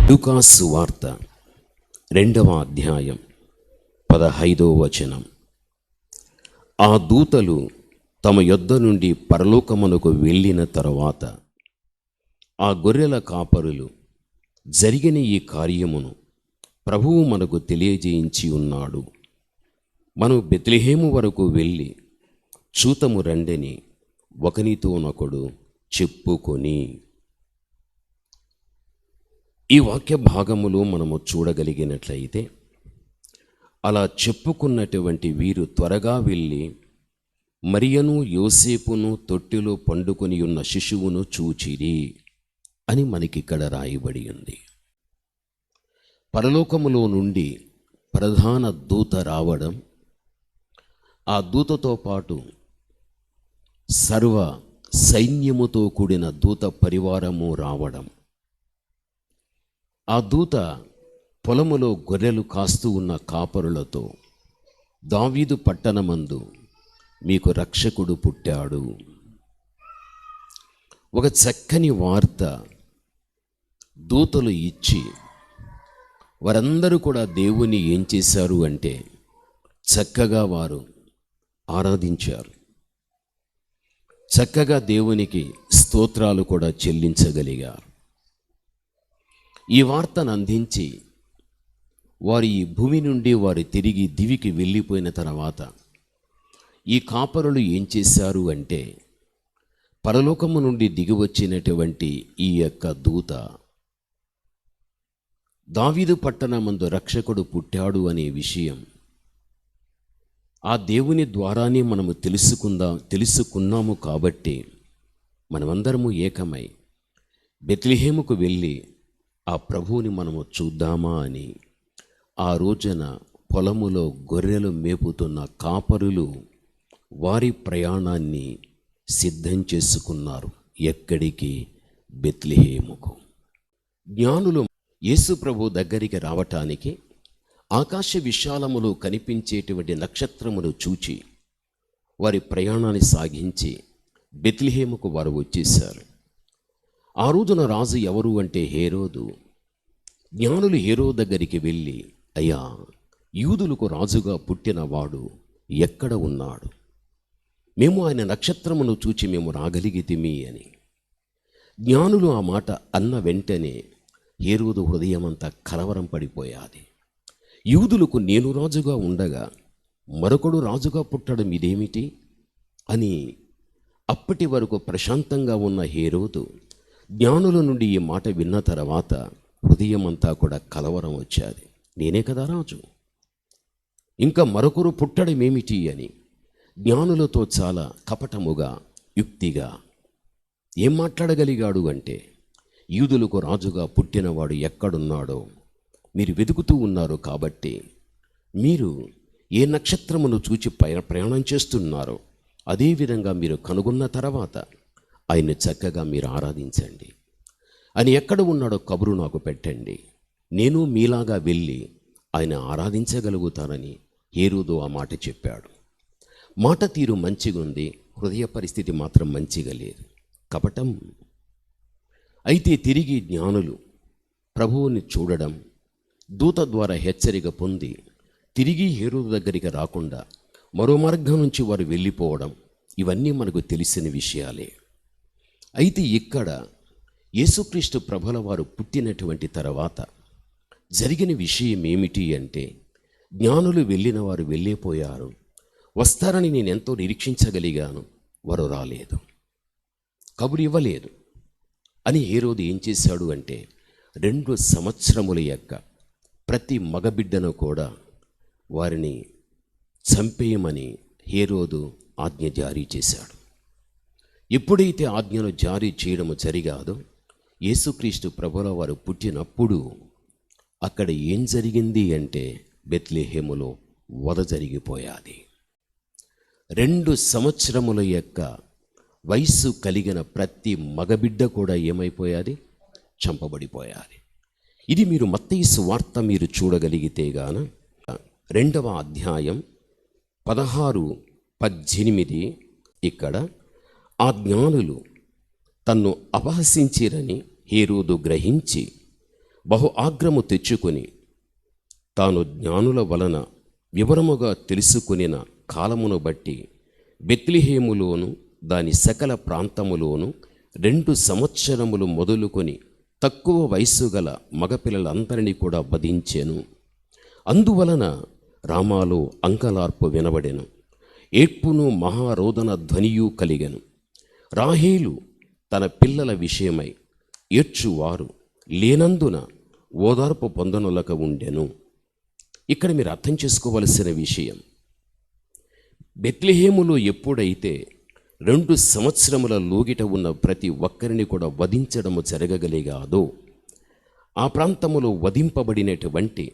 లూకా సువార్త 2వ అధ్యాయం 15వ వచనం. ఆ దూతలు తమ యొద్ద నుండి పరలోకమునకు వెళ్ళిన తరువాత ఆ గొర్రెల కాపరులు జరిగిన ఈ కార్యమును ప్రభువు మనకు తెలియజేయించి ఉన్నాడు. మనం బెత్లెహేము వరకు వెళ్ళి చూతము రండని ఒకనితోనొకడు చెప్పుకొని. ఈ వాక్య భాగములో మనము చూడగలిగినట్లయితే అలా చెప్పుకున్నటువంటి వీరు త్వరగా వెళ్ళి మరియను యోసేపును తొట్టిలో పండుకొని ఉన్న శిశువును చూచిరి అని మనకిక్కడ రాయబడి ఉంది. పరలోకములో నుండి ప్రధాన దూత రావడం, ఆ దూతతో పాటు సర్వ సైన్యముతో కూడిన దూత పరివారము రావడం. ఆ దూత పొలములో గొర్రెలు కాస్తూ ఉన్న కాపరులతో, దావీదు పట్టణమందు మీకు రక్షకుడు పుట్టాడు. ఒక చక్కని వార్త దూతలు ఇచ్చి వారందరూ కూడా దేవుని ఏం చేశారు అంటే చక్కగా వారు ఆరాధించారు. చక్కగా దేవునికి స్తోత్రాలు కూడా చెల్లించగలిగారు. ఈ వార్తను అందించి వారు ఈ భూమి నుండి వారు తిరిగి దివికి వెళ్ళిపోయిన తర్వాత ఈ కాపరులు ఏం చేశారు అంటే పరలోకము నుండి దిగి వచ్చినటువంటి ఈ యొక్క దూత దావీదు పట్టణమందు రక్షకుడు పుట్టాడు అనే విషయం ఆ దేవుని ద్వారానే మనము తెలుసుకున్నాము. కాబట్టి మనమందరము ఏకమై బెత్లెహేముకు వెళ్ళి ఆ ప్రభువుని మనము చూద్దామా అని ఆ రోజున పొలములో గొర్రెలు మేపుతున్న కాపరులు వారి ప్రయాణాన్ని సిద్ధం చేసుకున్నారు. ఎక్కడికి? బెత్లెహేముకు. జ్ఞానులు యేసు ప్రభు దగ్గరికి రావటానికి ఆకాశ విశాలములో కనిపించేటువంటి నక్షత్రమును చూచి వారి ప్రయాణాన్ని సాగించి బెత్లెహేముకు వారు వచ్చేశారు. ఆ రోజున రాజు ఎవరు అంటే హేరోదు. జ్ఞానులు హేరోదు దగ్గరికి వెళ్ళి, అయ్యా, యూదులకు రాజుగా పుట్టినవాడు ఎక్కడ ఉన్నాడు? మేము ఆయన నక్షత్రమును చూచి మేము రాగలిగితిమి అని. జ్ఞానులు ఆ మాట అన్న వెంటనే హేరోదు హృదయమంతా కలవరం పడిపోయాది. యూదులకు నేను రాజుగా ఉండగా మరొకడు రాజుగా పుట్టడం ఇదేమిటి అని అప్పటి వరకు ప్రశాంతంగా ఉన్న హేరోదు జ్ఞానుల నుండి ఈ మాట విన్న తర్వాత హృదయమంతా కూడా కలవరం వచ్చేది. నేనే కదా రాజు, ఇంకా మరొకరు పుట్టడం ఏమిటి అని జ్ఞానులతో చాలా కపటముగా యుక్తిగా ఏం మాట్లాడగలిగాడు అంటే, యూదులకు రాజుగా పుట్టినవాడు ఎక్కడున్నాడో మీరు వెతుకుతూ ఉన్నారు కాబట్టి మీరు ఏ నక్షత్రమును చూచి ప్రయాణం చేస్తున్నారో అదేవిధంగా మీరు కనుగొన్న తర్వాత ఆయన్ని చక్కగా మీరు ఆరాధించండి అని, ఎక్కడ ఉన్నాడో కబురు నాకు పెట్టండి, నేను మీలాగా వెళ్ళి ఆయన ఆరాధించగలుగుతానని హేరోదు ఆ మాట చెప్పాడు. మాట తీరు మంచిగుంది, హృదయ పరిస్థితి మాత్రం మంచిగా లేదు, కపటం. అయితే తిరిగి జ్ఞానులు ప్రభువుని చూడడం, దూత ద్వారా హెచ్చరిక పొంది తిరిగి హేరోదు దగ్గరికి రాకుండా మరో మార్గం నుంచి వారు వెళ్ళిపోవడం, ఇవన్నీ మనకు తెలిసిన విషయాలే. అయితే ఇక్కడ యేసుక్రీస్తు ప్రభుల వారు పుట్టినటువంటి తర్వాత జరిగిన విషయం ఏమిటి అంటే, జ్ఞానులు వెళ్ళిన వారు వెళ్ళిపోయారు, వస్తారని నేను ఎంతో నిరీక్షించగలిగాను, వారు రాలేదు, కబురు ఇవ్వలేదు అని హేరోదు ఏం చేశాడు అంటే 2 సంవత్సరముల యొక్క ప్రతి మగబిడ్డను కూడా వారిని చంపేయమని హేరోదు ఆజ్ఞ జారీ చేశాడు. ఎప్పుడైతే ఆజ్ఞను జారీ చేయడము జరిగాదో యేసుక్రీస్తు ప్రభుల వారు పుట్టినప్పుడు అక్కడ ఏం జరిగింది అంటే బెత్లెహేములో వధ జరిగిపోయాది. 2 సంవత్సరముల యొక్క వయస్సు కలిగిన ప్రతి మగబిడ్డ కూడా ఏమైపోయాది? చంపబడిపోయాది. ఇది మీరు మత్తయి సువార్త మీరు చూడగలిగితే గాన 2వ అధ్యాయం 16-18 ఇక్కడ ఆ జ్ఞానులు తన్ను అపహసించిరని హేరోదు గ్రహించి బహు ఆగ్రము తెచ్చుకొని తాను జ్ఞానుల వలన వివరముగా తెలుసుకొనిన కాలమును బట్టి బెత్లెహేములోను దాని సకల ప్రాంతములోను 2 సంవత్సరములు మొదలుకొని తక్కువ వయస్సు గల మగపిల్లలందరినీ కూడా వధించెను. అందువలన రామాలో అంగలార్పు వినబడెను, ఏడ్పును మహారోదన ధ్వనియు కలిగెను. రాహేలు తన పిల్లల విషయమై ఏడ్చువారు లేనందున ఓదార్పు పొందనులక ఉండెను. ఇక్కడ మీరు అర్థం చేసుకోవలసిన విషయం, బెత్లెహేములో ఎప్పుడైతే 2 సంవత్సరముల లోగిట ఉన్న ప్రతి ఒక్కరిని కూడా వధించడము జరగగలిగాదో, ఆ ప్రాంతములో వధింపబడినటువంటి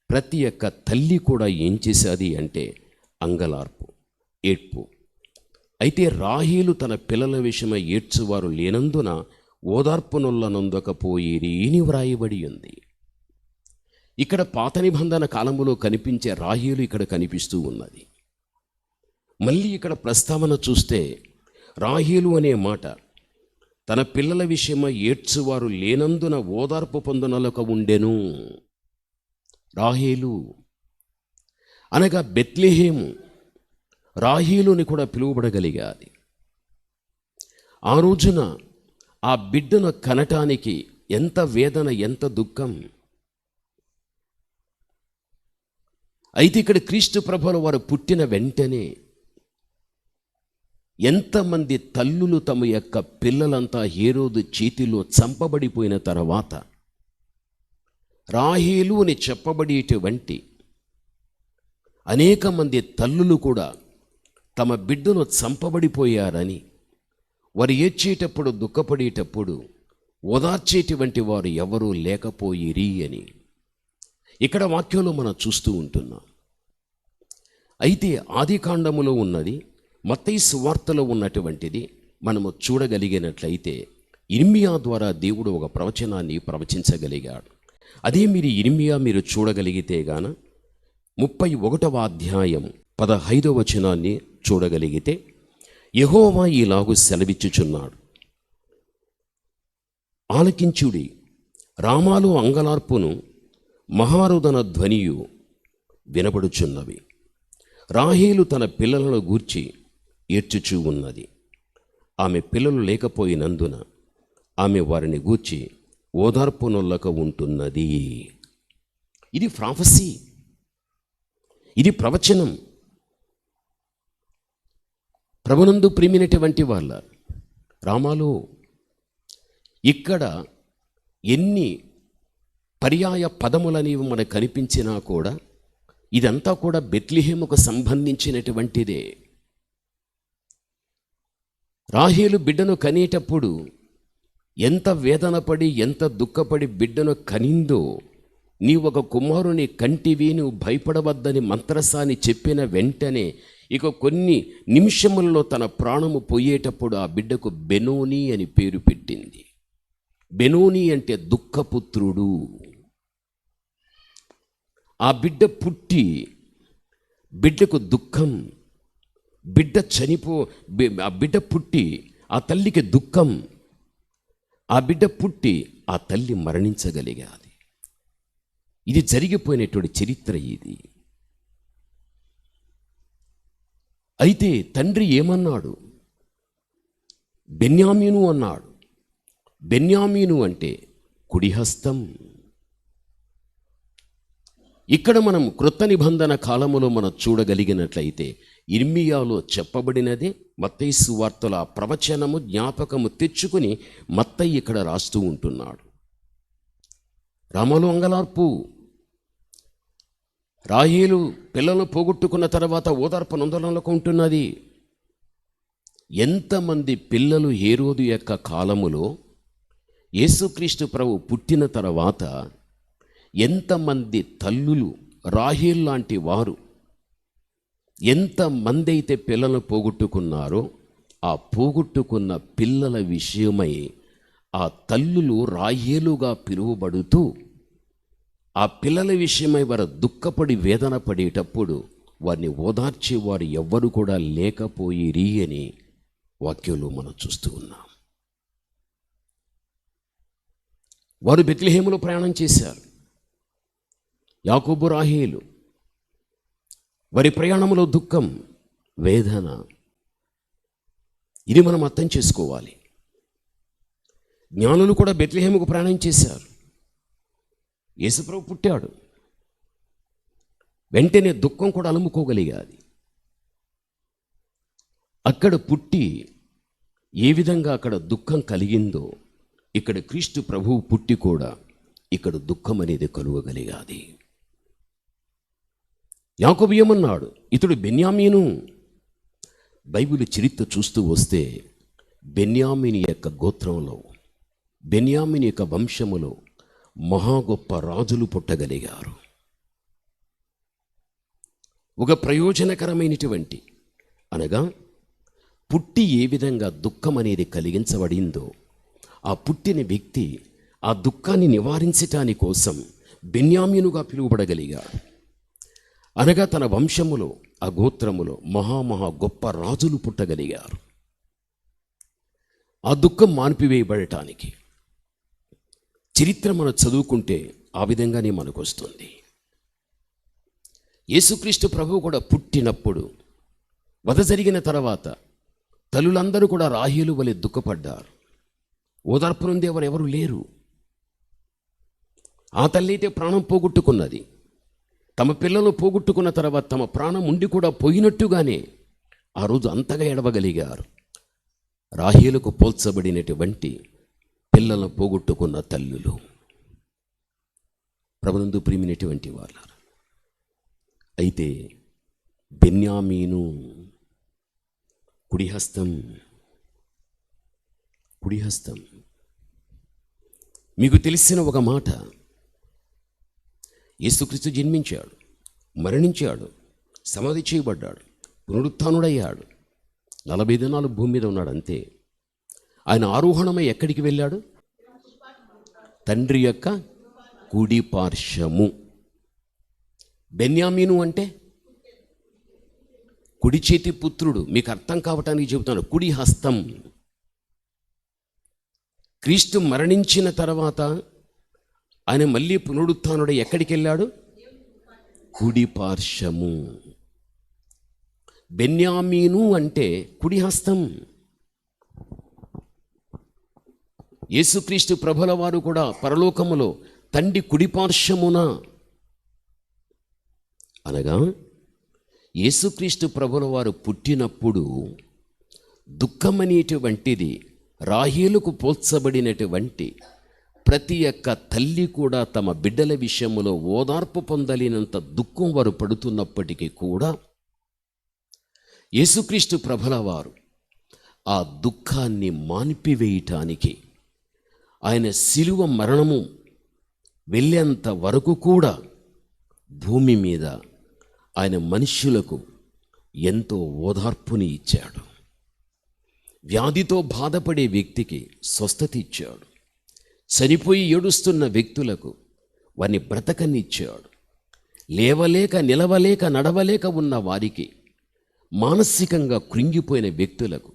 ప్రతి ఒక్క తల్లి కూడా ఏం చేశాది అంటే అంగలార్పు, ఏడ్పు. అయితే రాహేలు తన పిల్లల విషయమై ఏడ్చువారు లేనందున ఓదార్పునొల్లనందకపోయిరి అని వ్రాయబడి ఉంది. ఇక్కడ పాత నిబంధన కాలములో కనిపించే రాహేలు ఇక్కడ కనిపిస్తూ ఉన్నది. మళ్ళీ ఇక్కడ ప్రస్తావన చూస్తే రాహేలు అనే మాట తన పిల్లల విషయమై ఏడ్చువారు లేనందున ఓదార్పు పొందనలక ఉండెను. రాహేలు అనగా బెత్లెహేము రాహేలుని కూడా పిలువబడగలిగాది. ఆ రోజున ఆ బిడ్డను కనటానికి ఎంత వేదన, ఎంత దుఃఖం. అయితే ఇక్కడ క్రీస్తు ప్రభువుల వారు పుట్టిన వెంటనే ఎంతమంది తల్లులు తమ యొక్క పిల్లలంతా హేరోదు చేతిలో చంపబడిపోయిన తర్వాత రాహేలు అని చెప్పబడేటువంటి అనేక మంది తల్లులు కూడా తమ బిడ్డను చంపబడిపోయారని, వారు ఏడ్చేటప్పుడు దుఃఖపడేటప్పుడు ఓదార్చేటువంటి వారు ఎవరూ లేకపోయిరి అని ఇక్కడ వాక్యంలో మనం చూస్తూ ఉంటున్నాం. అయితే ఆదికాండములో ఉన్నది, మత్తయి సువార్తలో ఉన్నటువంటిది మనము చూడగలిగినట్లయితే ఇర్మియా ద్వారా దేవుడు ఒక ప్రవచనాన్ని ప్రవచించగలిగాడు. అదే మీరు చూడగలిగితే గాన 31వ అధ్యాయం 15వ వచనాన్ని చూడగలిగితే, యెహోవా ఈలాగు సెలవిచ్చుచున్నాడు, ఆలకించుడి, రామాలో అంగలార్పును మహారుదన ధ్వనియు వినబడుచున్నవి. రాహేలు తన పిల్లలను గూర్చి ఏడ్చుచూ ఉన్నది. ఆమె పిల్లలు లేకపోయినందున ఆమె వారిని గూర్చి ఓదార్పునొల్లక ఉంటున్నది. ఇది ప్రాఫెసీ, ఇది ప్రవచనం. ప్రభునందు ప్రియమైనటువంటి వాళ్ళ రామాలో ఇక్కడ ఎన్ని పర్యాయ పదములనేవి మనకు కనిపించినా కూడా ఇదంతా కూడా బెత్లెహేముకు సంబంధించినటువంటిదే. రాహేలు బిడ్డను కనేటప్పుడు ఎంత వేదన పడి, ఎంత దుఃఖపడి బిడ్డను కనిందో, నీవు ఒక కుమారుని కంటివి, నువ్వు భయపడవద్దని మంత్రసాని చెప్పిన వెంటనే ఇక కొన్ని నిమిషములలో తన ప్రాణము పోయేటప్పుడు ఆ బిడ్డకు బెనోని అని పేరు పెట్టింది. బెనోని అంటే దుఃఖపుత్రుడు. ఆ బిడ్డ పుట్టి బిడ్డకు దుఃఖం, ఆ బిడ్డ పుట్టి ఆ తల్లికి దుఃఖం, ఆ బిడ్డ పుట్టి ఆ తల్లి మరణించగలిగాది. ఇది జరిగిపోయినటువంటి చరిత్ర ఇది. అయితే తండ్రి ఏమన్నాడు? బెన్యామీను అన్నాడు. బెన్యామీను అంటే కుడిహస్తం. ఇక్కడ మనం క్రొత్త నిబంధన కాలములో మనం చూడగలిగినట్లయితే ఇర్మియాలో చెప్పబడినదే మత్తయి సువార్తల ప్రవచనము జ్ఞాపకము తెచ్చుకుని మత్తయి ఇక్కడ రాస్తూ ఉంటున్నాడు. రామాలో అంగలార్పు, రాహేలు పిల్లలను పోగొట్టుకున్న తర్వాత ఓదార్పు నొందలంలో ఉంటున్నది. ఎంతమంది పిల్లలు హేరోదు యొక్క కాలములో యేసుక్రీస్తు ప్రభు పుట్టిన తర్వాత ఎంతమంది తల్లులు, రాహేలు లాంటి వారు ఎంతమంది అయితే పిల్లలను పోగొట్టుకున్నారో, ఆ పోగొట్టుకున్న పిల్లల విషయమై ఆ తల్లులు రాహేలుగా పిలువబడుతూ ఆ పిల్లల విషయమై వారు దుఃఖపడి వేదన పడేటప్పుడు వారిని ఓదార్చే వారు ఎవ్వరు కూడా లేకపోయిరి అని వాక్యంలో మనం చూస్తూ ఉన్నాం. వారు బెత్లెహేములో ప్రయాణం చేశారు. యాకోబు రాహేలు వారి ప్రయాణంలో దుఃఖం, వేదన, ఇది మనం అర్థం చేసుకోవాలి. జ్ఞానులు కూడా బెత్లెహేముకు ప్రయాణం చేశారు. యేసుప్రభు పుట్టాడు, వెంటనే దుఃఖం కూడా అలుముకోగలిగాది. అక్కడ పుట్టి ఏ విధంగా అక్కడ దుఃఖం కలిగిందో, ఇక్కడ క్రీస్తు ప్రభువు పుట్టి కూడా ఇక్కడ దుఃఖం అనేది కలుగగలిగాది. యాకోబు ఏమన్నాడు? ఇతడు బెన్యామీను. బైబిల్ చరిత్ర చూస్తూ వస్తే బెన్యామీని యొక్క గోత్రంలో, బెన్యామీని యొక్క వంశములో మహా గొప్ప రాజులు పుట్టగలిగారు. ఒక ప్రయోజనకరమైనటువంటి, అనగా పుట్టి ఏ విధంగా దుఃఖం అనేది కలిగించబడిందో, ఆ పుట్టిన వ్యక్తి ఆ దుఃఖాన్ని నివారించటాని కోసం బెన్యామీనుగా పిలువబడగలిగాడు. అనగా తన వంశములో, ఆ గోత్రములో మహా గొప్ప రాజులు పుట్టగలిగారు. ఆ దుఃఖం మాన్పివేయబడటానికి చరిత్ర మనం చదువుకుంటే ఆ విధంగానే మనకు వస్తుంది. యేసుక్రీస్తు ప్రభువు కూడా పుట్టినప్పుడు, వధ జరిగిన తర్వాత తల్లులందరూ కూడా రాహేలు వలె దుఃఖపడ్డారు. ఓదార్పు నొందేవారు ఎవరు లేరు. ఆ తల్లి అయితే ప్రాణం పోగొట్టుకున్నది. తమ పిల్లలు పోగొట్టుకున్న తర్వాత తమ ప్రాణం ఉండి కూడా పోయినట్టుగానే ఆ రోజు అంతగా ఎడవగలిగారు. రాహేలుకు పోల్చబడినటువంటి పిల్లలను పోగొట్టుకున్న తల్లులు. ప్రభునందు ప్రియమైనటువంటి వాళ్ళ, అయితే బెన్యామీను కుడిహస్తం మీకు తెలిసిన ఒక మాట, యేసుక్రీస్తు జన్మించాడు, మరణించాడు, సమాధి చేయబడ్డాడు, పునరుత్థానుడయ్యాడు, 40 దినాలు భూమి మీద ఉన్నాడు. అంతే. ఆయన ఆరోహణమై ఎక్కడికి వెళ్ళాడు? తండ్రి యొక్క కుడి పార్శ్వము. బెన్యామీను అంటే కుడి చేతి పుత్రుడు. మీకు అర్థం కావటానికి చెబుతాను, కుడి హస్తం. క్రీస్తు మరణించిన తర్వాత ఆయన మళ్ళీ పునరుత్థానుడై ఎక్కడికి వెళ్ళాడు? కుడి పార్శ్వము. బెన్యామీను అంటే కుడి హస్తం. యేసుక్రీస్తు ప్రభుల వారు కూడా పరలోకములో తండ్రి కుడి పార్శ్వమున, అనగా యేసుక్రీస్తు ప్రభుల వారు పుట్టినప్పుడు దుఃఖమనేటువంటిది రాహేలుకు పోల్చబడినటువంటి ప్రతి ఒక్క తల్లి కూడా తమ బిడ్డల విషయంలో ఓదార్పు పొందలేనంత దుఃఖం వారు పడుతున్నప్పటికీ కూడా యేసుక్రీస్తు ప్రభుల వారు ఆ దుఃఖాన్ని మాన్పివేయటానికి ఆయన శిలువ మరణము వెళ్ళేంత వరకు కూడా భూమి మీద ఆయన మనుష్యులకు ఎంతో ఓదార్పుని ఇచ్చాడు. వ్యాధితో బాధపడే వ్యక్తికి స్వస్థత ఇచ్చాడు. చనిపోయి ఏడుస్తున్న వ్యక్తులకు వారిని బ్రతకనిచ్చాడు. లేవలేక నిలవలేక నడవలేక ఉన్న వారికి, మానసికంగా కృంగిపోయిన వ్యక్తులకు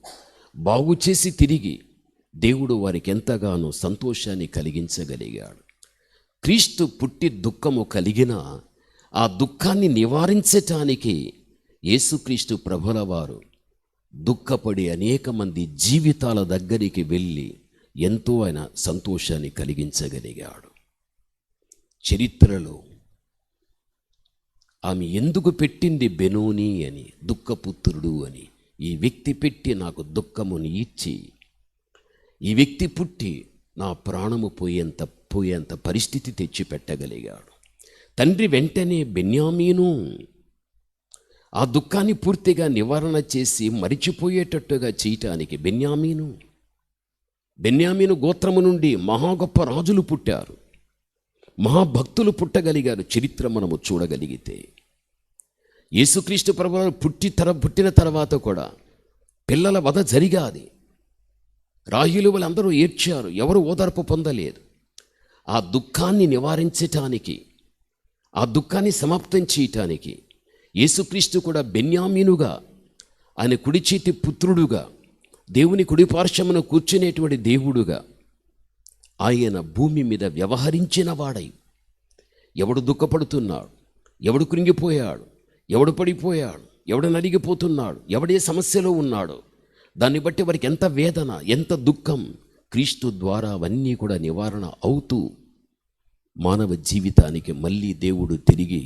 బాగు చేసి తిరిగి దేవుడు వారికి ఎంతగానో సంతోషాన్ని కలిగించగలిగాడు. క్రీస్తు పుట్టి దుఃఖము కలిగిన ఆ దుఃఖాన్ని నివారించటానికి యేసుక్రీస్తు ప్రభుల వారు దుఃఖపడి అనేక మంది జీవితాల దగ్గరికి వెళ్ళి ఎంతో ఆయన సంతోషాన్ని కలిగించగలిగాడు. చరిత్రలో ఆమె ఎందుకు పెట్టింది బెనోని అని, దుఃఖపుత్రుడు అని. ఈ వ్యక్తి పెట్టి నాకు దుఃఖముని ఇచ్చి, ఈ వ్యక్తి పుట్టి నా ప్రాణము పోయేంత పరిస్థితి తెచ్చిపెట్టగలిగాడు. తండ్రి వెంటనే బెన్యామీను ఆ దుఃఖాన్ని పూర్తిగా నివారణ చేసి మరిచిపోయేటట్టుగా చేయటానికి బెన్యామీను గోత్రము నుండి మహా గొప్ప రాజులు పుట్టారు, మహాభక్తులు పుట్టగలిగారు. చరిత్ర మనము చూడగలిగితే యేసుక్రీస్తు ప్రభువు పుట్టిన తర్వాత కూడా పిల్లల వధ జరిగాది. రాహేలు వాళ్ళందరూ ఏడ్చారు, ఎవరు ఓదార్పు పొందలేదు. ఆ దుఃఖాన్ని నివారించటానికి, ఆ దుఃఖాన్ని సమాప్తం చేయటానికి యేసుక్రీస్తు కూడా బెన్యామీనుగా, ఆయన కుడి చేతి పుత్రుడుగా, దేవుని కుడి పార్శ్వమున కూర్చునేటువంటి దేవుడుగా ఆయన భూమి మీద వ్యవహరించిన వాడై, ఎవడు దుఃఖపడుతున్నాడు, ఎవడు కృంగిపోయాడు, ఎవడు పడిపోయాడు, ఎవడు నలిగిపోతున్నాడు, ఎవడే సమస్యలో ఉన్నాడో దాన్ని బట్టి వారికి ఎంత వేదన, ఎంత దుఃఖం, క్రీస్తు ద్వారా అవన్నీ కూడా నివారణ అవుతూ మానవ జీవితానికి మళ్ళీ దేవుడు తిరిగి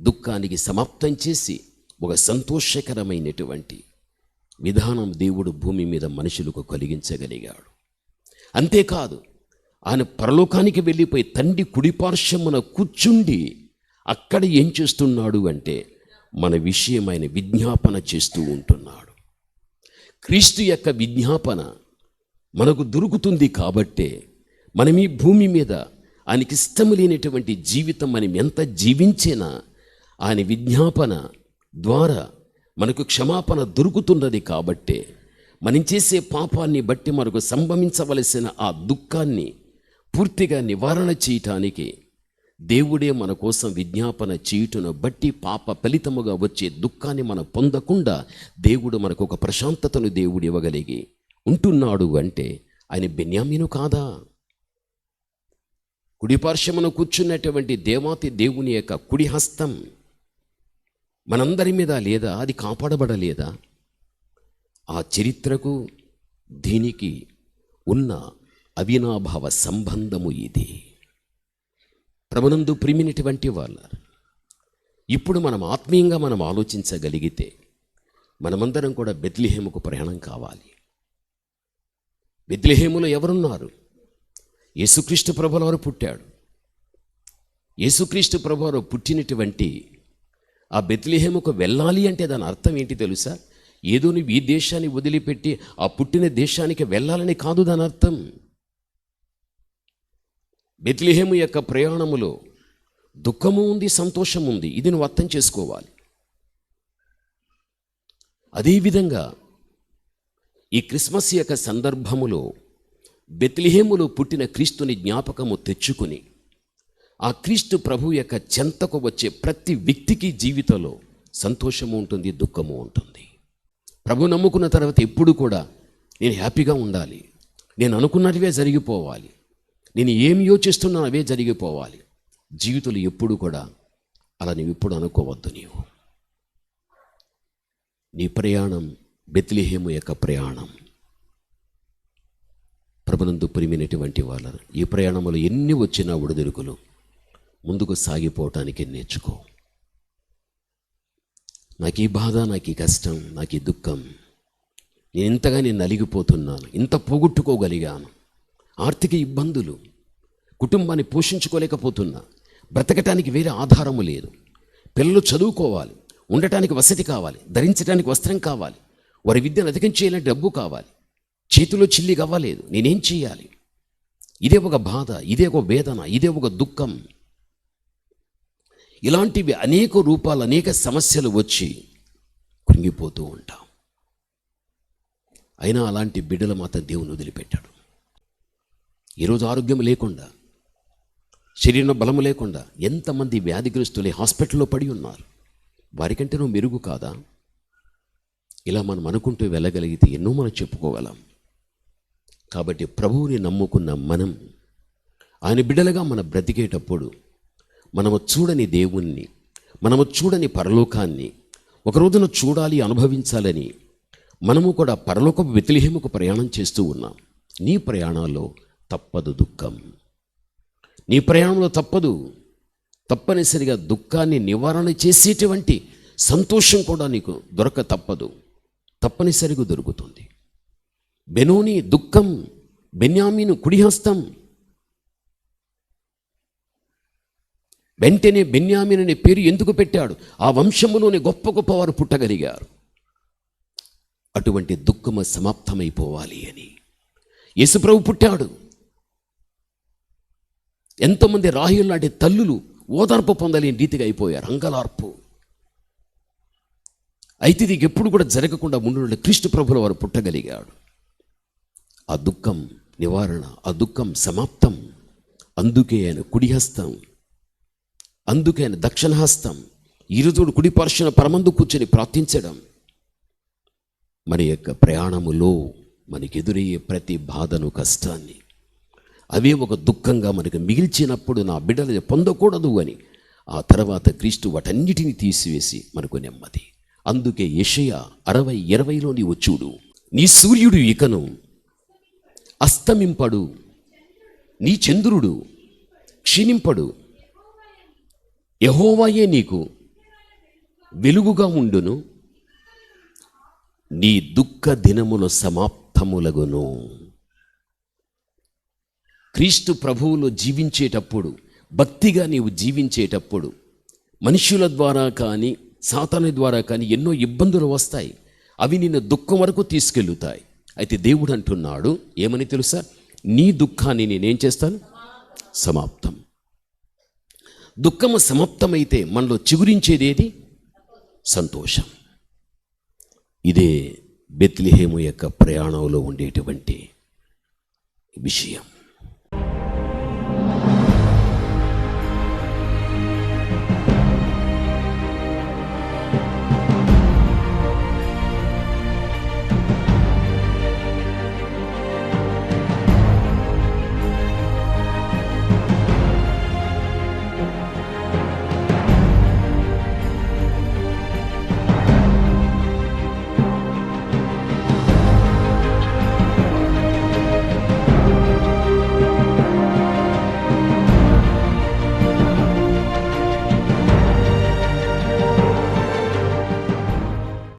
దుఃఖానికి సమాప్తం చేసి ఒక సంతోషకరమైనటువంటి విధానం దేవుడు భూమి మీద మనుషులకు కలిగించగలిగాడు. అంతేకాదు, ఆయన పరలోకానికి వెళ్ళిపోయి తండ్రి కుడిపార్శ్వమున కూర్చుండి అక్కడ ఏం చేస్తున్నాడు అంటే మన విషయమైన విజ్ఞాపన చేస్తూ ఉంటున్నాడు. క్రీస్తు యొక్క విజ్ఞాపన మనకు దొరుకుతుంది కాబట్టే మనం ఈ భూమి మీద ఆయనకి ఇష్టం లేనటువంటి జీవితం మనం ఎంత జీవించినా ఆయన విజ్ఞాపన ద్వారా మనకు క్షమాపణ దొరుకుతున్నది కాబట్టే మనం చేసే పాపాన్ని బట్టి మనకు సంభవించవలసిన ఆ దుఃఖాన్ని పూర్తిగా నివారణ చేయటానికి దేవుడే మన కోసం విజ్ఞాపన చేయుటను బట్టి పాప ఫలితముగా వచ్చే దుఃఖాన్ని మనం పొందకుండా దేవుడు మనకు ఒక ప్రశాంతతను దేవుడు ఇవ్వగలిగి ఉంటున్నాడు. అంటే ఆయన బెన్యామీను కాదా? కుడిపార్శ్వమున కూర్చున్నటువంటి దేవాతి దేవుని యొక్క కుడి హస్తం మనందరి మీద లేదా? అది కాపాడబడలేదా? ఆ చరిత్రకు దీనికి ఉన్న అవినాభావ సంబంధము ఇది. ప్రభునందు ప్రియమైనటువంటి వాళ్ళ, ఇప్పుడు మనం ఆత్మీయంగా మనం ఆలోచించగలిగితే మనమందరం కూడా బెత్లెహేముకు ప్రయాణం కావాలి. బెత్లెహేములో ఎవరున్నారు? యేసుక్రీస్తు ప్రభువారు పుట్టాడు. యేసుక్రీస్తు ప్రభువారు పుట్టినటువంటి ఆ బెత్లెహేముకు వెళ్ళాలి అంటే దాని అర్థం ఏంటి తెలుసా? ఏదో నువ్వు ఈ దేశాన్ని వదిలిపెట్టి ఆ పుట్టిన దేశానికి వెళ్ళాలని కాదు దాని అర్థం. బెత్లెహేము యొక్క ప్రయాణములో దుఃఖము ఉంది, సంతోషం ఉంది. ఇది నువ్వు అర్థం చేసుకోవాలి. అదేవిధంగా ఈ క్రిస్మస్ యొక్క సందర్భములో బెత్లెహేములో పుట్టిన క్రీస్తుని జ్ఞాపకము తెచ్చుకుని ఆ క్రీస్తు ప్రభు యొక్క చెంతకు వచ్చే ప్రతి వ్యక్తికి జీవితంలో సంతోషము ఉంటుంది, దుఃఖము ఉంటుంది. ప్రభు నమ్ముకున్న తర్వాత ఎప్పుడు కూడా నేను హ్యాపీగా ఉండాలి, నేను అనుకున్నటివే జరిగిపోవాలి, నేను ఏమి యోచిస్తున్నాను అవే జరిగిపోవాలి. జీవితంలో ఎప్పుడు కూడా అలా నువ్వు ఎప్పుడు అనుకోవద్దు. నీ ప్రయాణం బెత్లెహేము యొక్క ప్రయాణం. ప్రభునందు ప్రియమైనటువంటి వాళ్ళ, ఈ ప్రయాణంలో ఎన్ని వచ్చినా ఒడిదుడుకులు ముందుకు సాగిపోవటానికి నేర్చుకో. నాకు ఈ బాధ, నాకు ఈ కష్టం, నాకు ఈ దుఃఖం, నేను ఇంతగా నలిగిపోతున్నాను, ఇంత పోగొట్టుకోగలిగాను, ఆర్థిక ఇబ్బందులు, కుటుంబాన్ని పోషించుకోలేకపోతున్నా, బ్రతకటానికి వేరే ఆధారము లేదు, పిల్లలు చదువుకోవాలి, ఉండటానికి వసతి కావాలి, ధరించడానికి వస్త్రం కావాలి, వారి విద్యను అధికం చేయాలంటే డబ్బు కావాలి, చేతిలో చిల్లి కావాలేదు, నేనేం చేయాలి? ఇదే ఒక బాధ, ఇదే ఒక వేదన, ఇదే ఒక దుఃఖం. ఇలాంటివి అనేక రూపాలు, అనేక సమస్యలు వచ్చి కృంగిపోతూ ఉంటాం. అయినా అలాంటి బిడ్డలు మాత్రం దేవుని వదిలిపెట్టాడు. ఈరోజు ఆరోగ్యం లేకుండా, శరీరంలో బలము లేకుండా ఎంతమంది వ్యాధిగ్రస్తులే హాస్పిటల్లో పడి ఉన్నారు. వారికంటే నువ్వు మెరుగు కాదా? ఇలా మనం అనుకుంటూ వెళ్ళగలిగితే ఎన్నో మనం చెప్పుకోగలం. కాబట్టి ప్రభువుని నమ్ముకున్న మనం, ఆయన బిడ్డలుగా మనం బ్రతికేటప్పుడు మనము చూడని దేవుణ్ణి, మనము చూడని పరలోకాన్ని ఒక రోజున చూడాలి, అనుభవించాలని మనము కూడా పరలోకపు బెత్లెహేముకు ప్రయాణం చేస్తూ ఉన్నాం. నీ ప్రయాణాల్లో తప్పదు దుఃఖం, నీ ప్రయాణంలో తప్పనిసరిగా దుఃఖాన్ని నివారణ చేసేటువంటి సంతోషం కూడా నీకు దొరక తప్పదు, తప్పనిసరిగా దొరుకుతుంది. బెనోని దుఃఖం, బెన్యామీను కుడిహస్తం. వెంటనే బెన్యామీను అనే పేరు ఎందుకు పెట్టాడు? ఆ వంశములోని గొప్ప గొప్ప వారు పుట్టగలిగారు. అటువంటి దుఃఖము సమాప్తమైపోవాలి అని యేసుప్రభు పుట్టాడు. ఎంతోమంది రాహుల్ లాంటి తల్లులు ఓదార్పు పొందలేని రీతిగా అయిపోయారు, అంగలార్పు. అయితే ఇది ఎప్పుడు కూడా జరగకుండా ముందు క్రీస్తు ప్రభుల వారు పుట్టగలిగాడు. ఆ దుఃఖం నివారణ, ఆ దుఃఖం సమాప్తం. అందుకే ఆయన కుడిహస్తం, అందుకే ఆయన దక్షిణహస్తం. ఈరోజు కుడి పార్శ్వన పరమందు కూర్చొని ప్రార్థించడం. మన యొక్క ప్రయాణములో మనకెదురయ్యే ప్రతి బాధను, కష్టాన్ని అవే ఒక దుఃఖంగా మనకు మిగిల్చినప్పుడు నా బిడ్డలు పొందకూడదు అని, ఆ తర్వాత క్రీస్తు వాటన్నిటిని తీసివేసి మనకు నెమ్మది. అందుకే యెషయా 60:20 నీవు చూడు, నీ సూర్యుడు ఇకను అస్తమింపడు, నీ చంద్రుడు క్షీణింపడు, యెహోవాయే నీకు వెలుగుగా ఉండును, నీ దుఃఖ దినములు సమాప్తములగును. క్రీస్తు ప్రభువులో జీవించేటప్పుడు, భక్తిగా నీవు జీవించేటప్పుడు మనుషుల ద్వారా కానీ సాతాను ద్వారా కానీ ఎన్నో ఇబ్బందులు వస్తాయి. అవి నిన్ను దుఃఖం వరకు తీసుకెళ్తాయి. అయితే దేవుడు అంటున్నాడు ఏమని తెలుసా? నీ దుఃఖాన్ని నేనేం చేస్తాను? సమాప్తం. దుఃఖము సమాప్తమైతే మనలో చిగురించేది ఏది? సంతోషం. ఇదే బెత్లెహేము యొక్క ప్రయాణంలో ఉండేటువంటి విషయం.